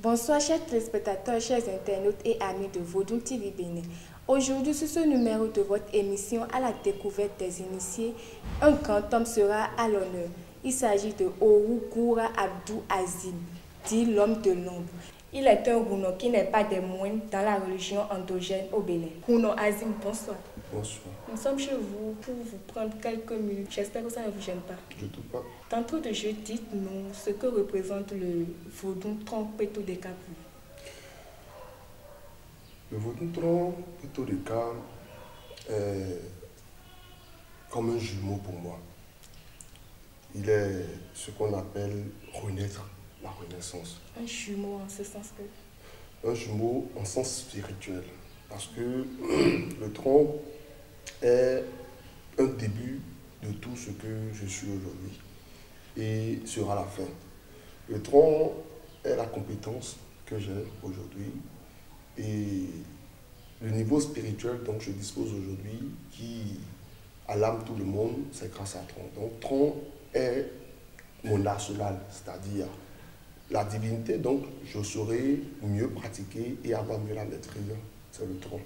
Bonsoir chers téléspectateurs, chers internautes et amis de Vodun TV Bénin. Aujourd'hui, sur ce numéro de votre émission à la découverte des initiés, un grand homme sera à l'honneur. Il s'agit de Oru Goura Abdou Azim, dit l'homme de l'ombre. Il est un Rouno qui n'est pas des moindres dans la religion endogène au Bénin. Rouno Azim, bonsoir. Bonsoir. Nous sommes chez vous pour vous prendre quelques minutes. J'espère que ça ne vous gêne pas. Je ne doute pas. Tantôt de jeu, dites-nous ce que représente le Vodun Trompeto de Cap. Le Vodun Trompeto de Cap est comme un jumeau pour moi. Il est ce qu'on appelle renaître, la renaissance. Un jumeau en ce sens que... Un jumeau en sens spirituel. Parce que le tronc est un début de tout ce que je suis aujourd'hui et sera la fin. Le tronc est la compétence que j'ai aujourd'hui et le niveau spirituel dont je dispose aujourd'hui qui alarme tout le monde, c'est grâce à tronc. Donc tronc est mon arsenal, c'est-à-dire la divinité, donc je saurai mieux pratiquer et avoir mieux la maîtrise, c'est le tronc.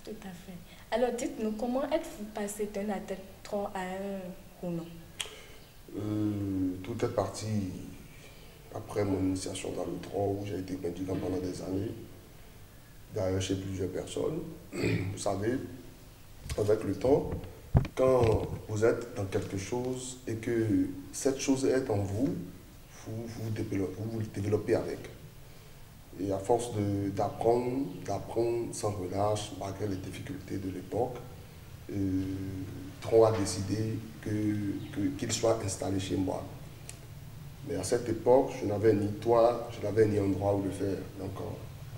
Tout à fait. Alors dites-nous, comment êtes-vous passé d'un athlète tronc à un Rouno? Tout est parti après mon initiation dans le tronc où j'ai été mendiant pendant des années, d'ailleurs chez plusieurs personnes. Vous savez, avec le temps, quand vous êtes dans quelque chose et que cette chose est en vous, vous le développez avec. Et à force d'apprendre sans relâche, malgré les difficultés de l'époque, Tron a décidé qu'il soit installé chez moi. Mais à cette époque, je n'avais ni toit, je n'avais ni endroit où le faire. Donc,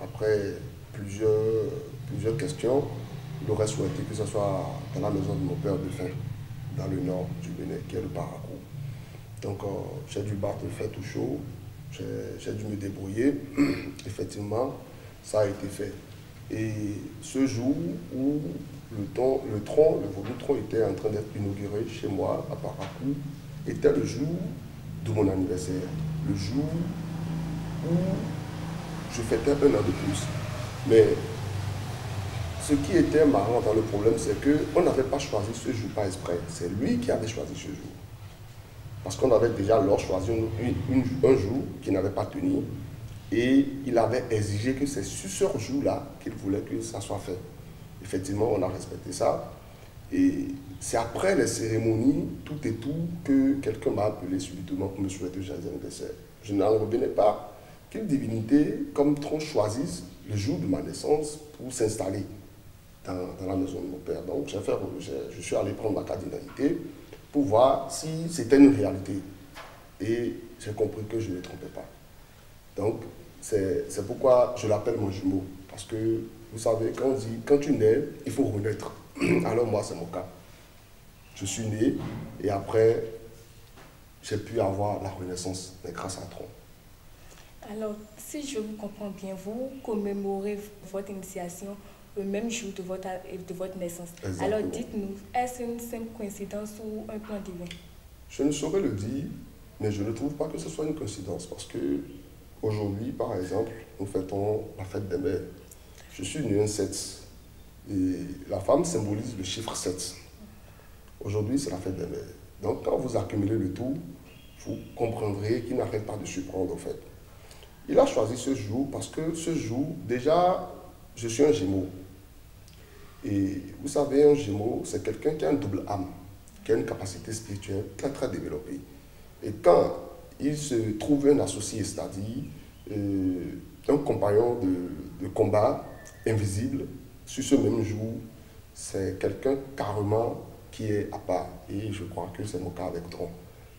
après plusieurs questions, il aurait souhaité que ce soit dans la maison de mon père de fin, dans le nord du Bénin, qui est le Parakou. Donc, j'ai dû battre le fer tout chaud. J'ai dû me débrouiller. Effectivement, ça a été fait. Et ce jour où le Vodun Tronc était en train d'être inauguré chez moi à Parakou, était le jour de mon anniversaire. Le jour où je fêtais 1 an de plus. Mais ce qui était marrant dans le problème, c'est qu'on n'avait pas choisi ce jour par exprès. C'est lui qui avait choisi ce jour. Parce qu'on avait déjà alors choisi un jour qui n'avait pas tenu et il avait exigé que c'est sur ce jour-là qu'il voulait que ça soit fait. Effectivement, on a respecté ça et c'est après les cérémonies, tout et tout, que quelqu'un m'a appelé subitement pour me souhaiter joyeux anniversaire. Je n'en revenais pas qu'une divinité comme Tron choisisse le jour de ma naissance pour s'installer dans la maison de mon père. Donc je suis allé prendre ma carte d'identité pour voir si c'était une réalité. Et j'ai compris que je ne me trompais pas. Donc, c'est pourquoi je l'appelle mon jumeau. Parce que, vous savez, quand on dit, quand tu nais, il faut renaître. Alors moi, c'est mon cas. Je suis né et après, j'ai pu avoir la renaissance, mais grâce à Tron. Alors, si je vous comprends bien, vous commémorez votre initiation le même jour de votre naissance. Exactement. Alors dites-nous, est-ce une simple coïncidence ou un plan divin? Je ne saurais le dire, mais je ne trouve pas que ce soit une coïncidence parce que aujourd'hui, par exemple, nous fêtons la fête des mères. Je suis né un 7 et la femme symbolise le chiffre 7. Aujourd'hui, c'est la fête des mères. Donc quand vous accumulez le tout, vous comprendrez qu'il n'arrête pas de surprendre en fait. Il a choisi ce jour parce que ce jour, déjà, je suis un Gémeaux. Et vous savez, un Gémeaux, c'est quelqu'un qui a une double âme, qui a une capacité spirituelle très très développée. Et quand il se trouve un associé, c'est-à-dire un compagnon de combat invisible, sur ce même jour, c'est quelqu'un carrément qui est à part. Et je crois que c'est mon cas avec Tron.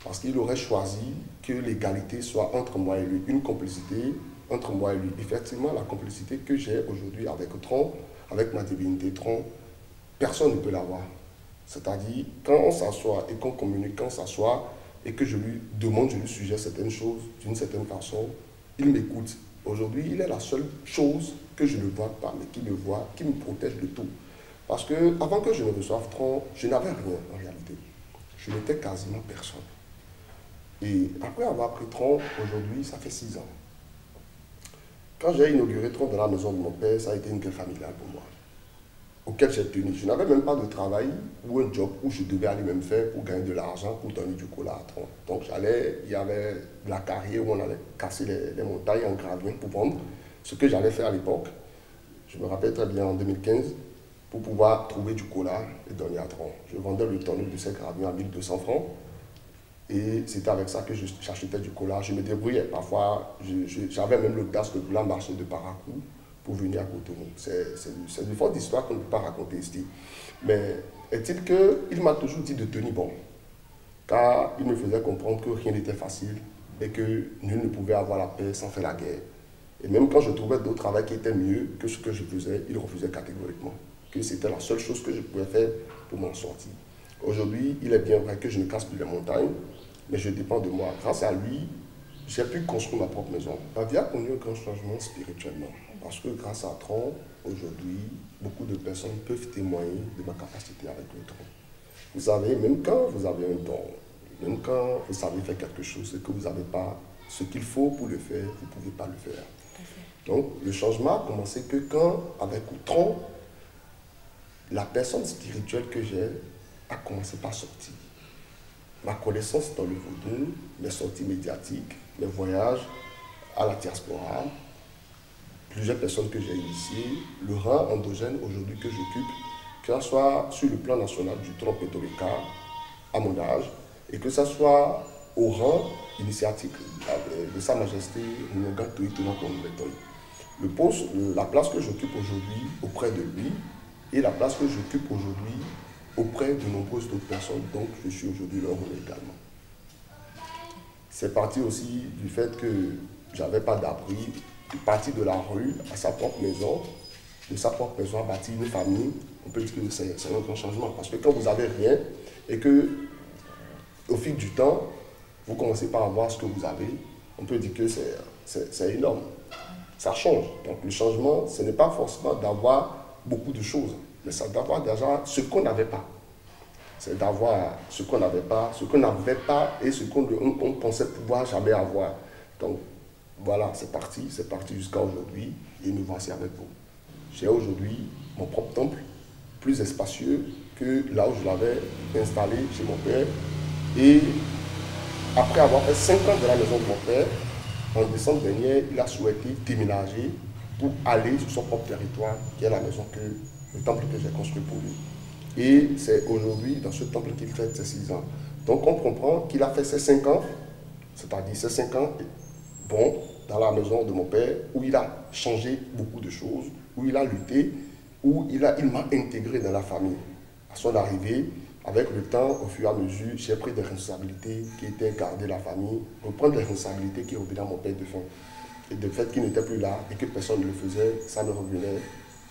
Parce qu'il aurait choisi que l'égalité soit entre moi et lui, une complicité entre moi et lui. Effectivement, la complicité que j'ai aujourd'hui avec Tron, avec ma divinité Tron, personne ne peut l'avoir. C'est-à-dire, quand on s'assoit et qu'on communique, quand on s'assoit et que je lui demande, je lui suggère certaines choses d'une certaine façon, il m'écoute. Aujourd'hui, il est la seule chose que je ne vois pas, mais qui me voit, qui me protège de tout. Parce que avant que je ne reçoive Tron, je n'avais rien en réalité. Je n'étais quasiment personne. Et après avoir pris Tron, aujourd'hui, ça fait 6 ans. Quand j'ai inauguré Tron dans la maison de mon père, ça a été une guerre familiale pour moi, auquel j'ai tenu. Je n'avais même pas de travail ou un job où je devais aller même faire pour gagner de l'argent, pour donner du cola à Tron. Donc j'allais, il y avait de la carrière où on allait casser les montagnes en gravien pour vendre. Ce que j'allais faire à l'époque, je me rappelle très bien en 2015, pour pouvoir trouver du cola et donner à Tron. Je vendais le tonneau de ces graviers à 1200 francs. Et c'était avec ça que j'achetais du cola. Je me débrouillais. Parfois, j'avais même l'audace de vouloir marcher de Paracou pour venir à Cotonou. C'est une forte histoire qu'on ne peut pas raconter ici. Mais est-il qu'il m'a toujours dit de tenir bon. Car il me faisait comprendre que rien n'était facile et que nul ne pouvait avoir la paix sans faire la guerre. Et même quand je trouvais d'autres travaux qui étaient mieux que ce que je faisais, il refusait catégoriquement. Que c'était la seule chose que je pouvais faire pour m'en sortir. Aujourd'hui, il est bien vrai que je ne casse plus les montagnes, mais je dépends de moi. Grâce à lui, j'ai pu construire ma propre maison. Ma vie a connu un grand changement spirituellement. Parce que grâce à Tron, aujourd'hui, beaucoup de personnes peuvent témoigner de ma capacité avec le Tron. Vous savez, même quand vous avez un don, même quand vous savez faire quelque chose et que vous n'avez pas ce qu'il faut pour le faire, vous ne pouvez pas le faire. Donc, le changement a commencé que quand, avec Tron, la personne spirituelle que j'ai a commencé par sortir. Ma connaissance dans le vaudou, mes sorties médiatiques, mes voyages à la diaspora, plusieurs personnes que j'ai initiées, le rang endogène aujourd'hui que j'occupe, que ce soit sur le plan national du Tron Pétolica, à mon âge, et que ce soit au rang initiatique de Sa Majesté Ngoga Toïtona Kongbetoy. Le poste, la place que j'occupe aujourd'hui auprès de lui, et la place que j'occupe aujourd'hui auprès de nombreuses autres personnes, donc je suis aujourd'hui leur rôle également. C'est parti aussi du fait que j'avais pas d'abri, parti de la rue à sa propre maison, de sa propre maison à bâtir une famille. On peut dire que c'est un grand changement, parce que quand vous n'avez rien et que au fil du temps, vous commencez par avoir ce que vous avez, on peut dire que c'est énorme. Ça change. Donc le changement, ce n'est pas forcément d'avoir beaucoup de choses, mais c'est d'avoir déjà ce qu'on n'avait pas. C'est d'avoir ce qu'on n'avait pas, et ce qu'on pensait pouvoir jamais avoir. Donc voilà, c'est parti jusqu'à aujourd'hui et me voici avec vous. J'ai aujourd'hui mon propre temple, plus espacieux que là où je l'avais installé chez mon père. Et après avoir fait 5 ans de la maison de mon père, en décembre dernier, il a souhaité déménager pour aller sur son propre territoire, qui est la maison le temple que j'ai construit pour lui. Et c'est aujourd'hui dans ce temple qu'il fête ses 6 ans. Donc on comprend qu'il a fait ses 5 ans, c'est-à-dire ses 5 ans, bon, dans la maison de mon père, où il a changé beaucoup de choses, où il a lutté, où il m'a intégré dans la famille. À son arrivée, avec le temps, au fur et à mesure, j'ai pris des responsabilités qui étaient garder la famille, reprendre les responsabilités qui revenaient à mon père défunt. Et de fait qu'il n'était plus là et que personne ne le faisait, ça me revenait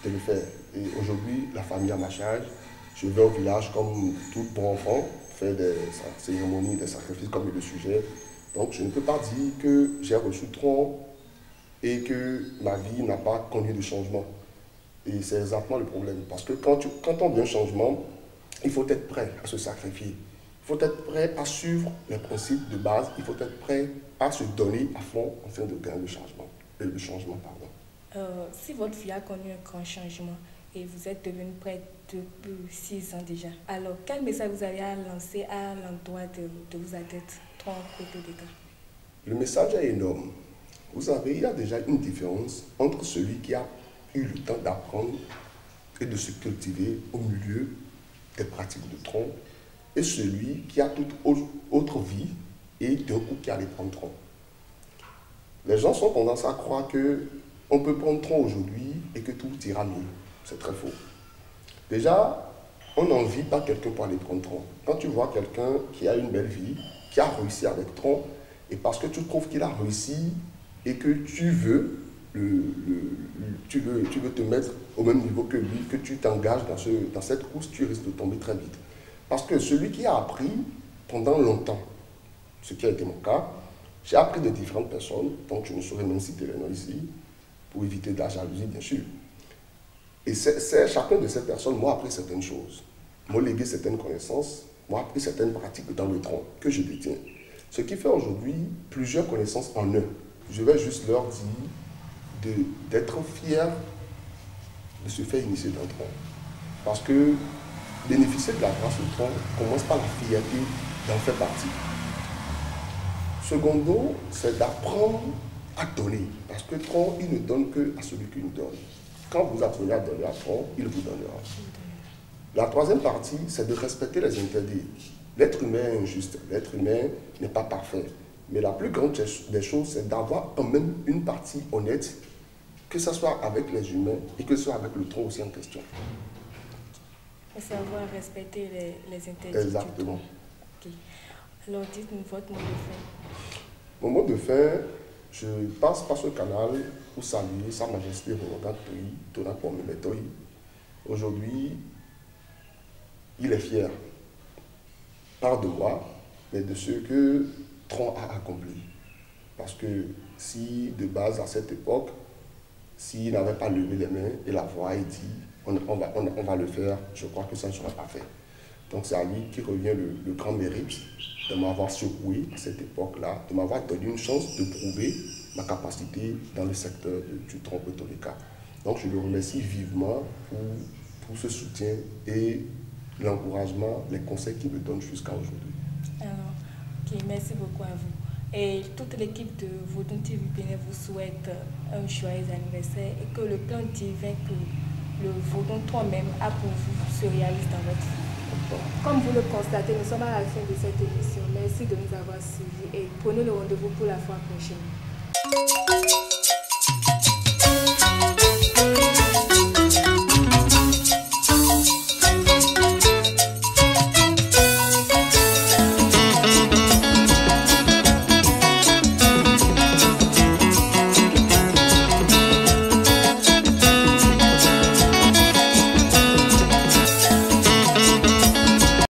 de le faire. Et aujourd'hui, la famille à ma charge, je vais au village comme tout bon enfant, faire des cérémonies, des sacrifices comme le sujet. Donc je ne peux pas dire que j'ai reçu Tron et que ma vie n'a pas connu de changement. Et c'est exactement le problème. Parce que quand on vient un changement, il faut être prêt à se sacrifier. Il faut être prêt à suivre les principes de base. Il faut être prêt à se donner à fond afin de gagner le changement. Si votre vie a connu un grand changement et vous êtes devenu prêtre depuis 6 ans déjà, alors quel message vous avez à lancer à l'endroit de vos adeptes Tron Pétolica? Le message est énorme. Vous savez, il y a déjà une différence entre celui qui a eu le temps d'apprendre et de se cultiver au milieu des pratiques de Tron et celui qui a toute autre vie et d'un coup qui allait prendre Tron. Les gens sont tendance à croire qu'on peut prendre Tron aujourd'hui et que tout ira mieux. C'est très faux. Déjà, on n'envie pas quelqu'un pour aller prendre Tron. Quand tu vois quelqu'un qui a une belle vie, qui a réussi avec Tron, et parce que tu trouves qu'il a réussi et que tu veux te mettre au même niveau que lui, que tu t'engages dans cette course, tu risques de tomber très vite. Parce que celui qui a appris pendant longtemps, ce qui a été mon cas, j'ai appris de différentes personnes, donc je ne saurais même citer les noms ici, pour éviter de la jalousie, bien sûr. Et chacun de ces personnes m'a appris certaines choses, m'a légué certaines connaissances, m'a appris certaines pratiques dans le tronc que je détiens. Ce qui fait aujourd'hui plusieurs connaissances en eux. Je vais juste leur dire d'être fiers de se faire initier d'un tronc. Parce que bénéficier de la grâce du tronc commence par la fierté d'en faire partie. Secondo, c'est d'apprendre à donner. Parce que tronc, il ne donne que à celui qui nous donne. Quand vous apprenez à donner à tronc, il vous donnera. La troisième partie, c'est de respecter les interdits. L'être humain est injuste, l'être humain n'est pas parfait. Mais la plus grande des choses, c'est d'avoir quand même une partie honnête, que ce soit avec les humains et que ce soit avec le tronc aussi en question. Et savoir respecter les interdits. Exactement. Okay. Alors dites-nous votre mot de fin. Mon mot de fin, je passe par ce canal pour saluer Sa Majesté Roland Tonat Pomemetoy. Aujourd'hui, il est fier, pas de moi, mais de ce que Tron a accompli. Parce que si de base à cette époque, s'il n'avait pas levé les mains et la voix et dit on va le faire, je crois que ça ne serait pas fait. Donc c'est à lui qui revient le grand mérite de m'avoir secoué à cette époque-là, de m'avoir donné une chance de prouver ma capacité dans le secteur du tronc Toleka. Donc je le remercie vivement pour ce soutien et l'encouragement, les conseils qu'il me donne jusqu'à aujourd'hui. Alors, ok, merci beaucoup à vous. Et toute l'équipe de Vodun TV Bénin vous souhaite un joyeux anniversaire et que le plan divin que le Vodun toi-même a pour vous se réalise dans votre vie. Comme vous le constatez, nous sommes à la fin de cette émission. Merci de nous avoir suivis et prenez le rendez-vous pour la fois prochaine.